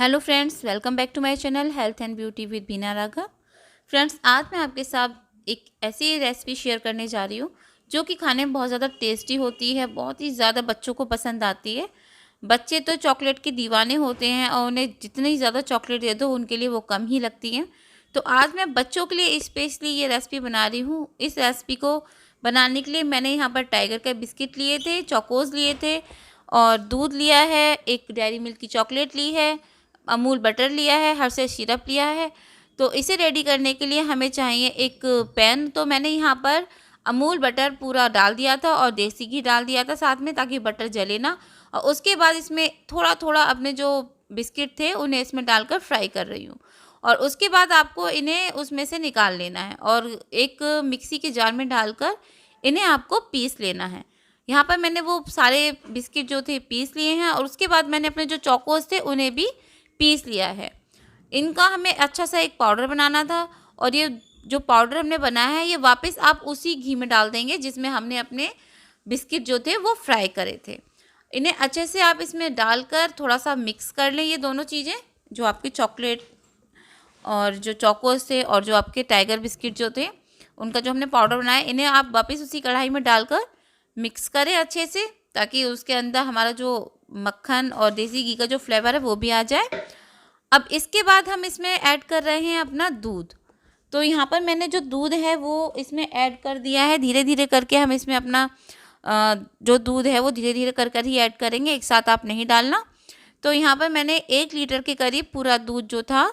Hello friends, welcome back to my channel health and beauty with Bina Raghav. Friends, आज मैं आपके साथ एक ऐसी रेसिपी शेयर करने जा रही हूँ जो कि खाने में बहुत ज़्यादा टेस्टी होती है, बहुत ही ज़्यादा बच्चों को पसंद आती है। बच्चे तो चॉकलेट के दीवाने होते हैं और उन्हें जितनी ज़्यादा चॉकलेट दे दो उनके लिए वो कम ही लगती हैं। तो आज मैं बच्चों के लिए स्पेशली ये रेसिपी बना रही हूँ। इस रेसिपी को बनाने के लिए मैंने यहाँ पर टाइगर का बिस्किट लिए थे, चोकोज लिए थे और दूध लिया है, एक डेयरी मिल्क की चॉकलेट ली है, अमूल बटर लिया है, हर्षेस सिरप लिया है। तो इसे रेडी करने के लिए हमें चाहिए एक पैन। तो मैंने यहाँ पर अमूल बटर पूरा डाल दिया था और देसी घी डाल दिया था साथ में, ताकि बटर जले ना। और उसके बाद इसमें थोड़ा थोड़ा अपने जो बिस्किट थे उन्हें इसमें डालकर फ्राई कर रही हूँ। और उसके बाद आपको इन्हें उसमें से निकाल लेना है और एक मिक्सी के जार में डालकर इन्हें आपको पीस लेना है। यहाँ पर मैंने वो सारे बिस्किट जो थे पीस लिए हैं और उसके बाद मैंने अपने जो चोकोस थे उन्हें भी पीस लिया है। इनका हमें अच्छा सा एक पाउडर बनाना था और ये जो पाउडर हमने बनाया है ये वापस आप उसी घी में डाल देंगे जिसमें हमने अपने बिस्किट जो थे वो फ्राई करे थे। इन्हें अच्छे से आप इसमें डालकर थोड़ा सा मिक्स कर लें। ये दोनों चीज़ें, जो आपकी चॉकलेट और जो चोकोस थे और जो आपके टाइगर बिस्किट जो थे उनका जो हमने पाउडर बनाया, इन्हें आप वापस उसी कढ़ाई में डालकर मिक्स करें अच्छे से, ताकि उसके अंदर हमारा जो मक्खन और देसी घी का जो फ्लेवर है वो भी आ जाए। अब इसके बाद हम इसमें ऐड कर रहे हैं अपना दूध। तो यहाँ पर मैंने जो दूध है वो इसमें ऐड कर दिया है। धीरे धीरे करके हम इसमें अपना जो दूध है वो धीरे धीरे कर ही ऐड करेंगे, एक साथ आप नहीं डालना। तो यहाँ पर मैंने 1 लीटर के करीब पूरा दूध जो था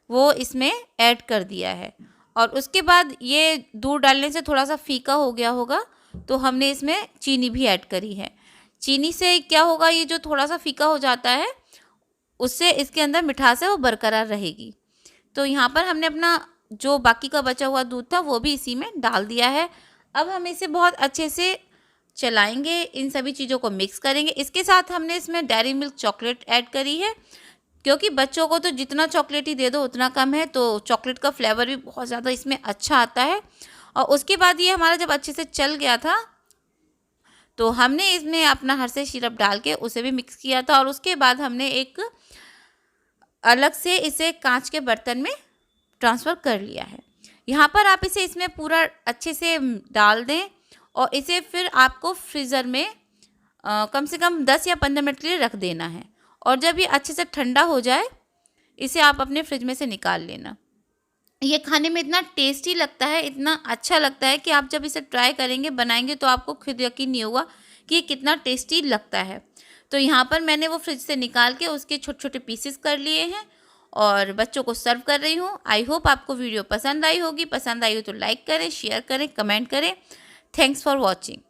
वो इसमें ऐड कर दिया है। और उसके बाद ये दूध डालने से थोड़ा सा फीका हो गया होगा तो हमने इसमें चीनी भी ऐड करी है। चीनी से क्या होगा, ये जो थोड़ा सा फीका हो जाता है उससे इसके अंदर मिठास है वो बरकरार रहेगी। तो यहाँ पर हमने अपना जो बाकी का बचा हुआ दूध था वो भी इसी में डाल दिया है। अब हम इसे बहुत अच्छे से चलाएंगे, इन सभी चीज़ों को मिक्स करेंगे। इसके साथ हमने इसमें डेयरी मिल्क चॉकलेट ऐड करी है, क्योंकि बच्चों को तो जितना चॉकलेट ही दे दो उतना कम है। तो चॉकलेट का फ्लेवर भी बहुत ज़्यादा इसमें अच्छा आता है। और उसके बाद ये हमारा जब अच्छे से चल गया था तो हमने इसमें अपना हर्षेस सिरप डाल के उसे भी मिक्स किया था। और उसके बाद हमने एक अलग से इसे कांच के बर्तन में ट्रांसफ़र कर लिया है। यहाँ पर आप इसे इसमें पूरा अच्छे से डाल दें और इसे फिर आपको फ्रीज़र में कम से कम 10 या 15 मिनट के लिए रख देना है। और जब ये अच्छे से ठंडा हो जाए इसे आप अपने फ्रिज में से निकाल लेना। ये खाने में इतना टेस्टी लगता है, इतना अच्छा लगता है कि आप जब इसे ट्राई करेंगे, बनाएंगे तो आपको खुद यकीन नहीं होगा कि ये कितना टेस्टी लगता है। तो यहाँ पर मैंने वो फ्रिज से निकाल के उसके छोटे छोटे पीसेस कर लिए हैं और बच्चों को सर्व कर रही हूँ। आई होप आपको वीडियो पसंद आई होगी। पसंद आई हो तो लाइक करें, शेयर करें, कमेंट करें। Thanks for watching.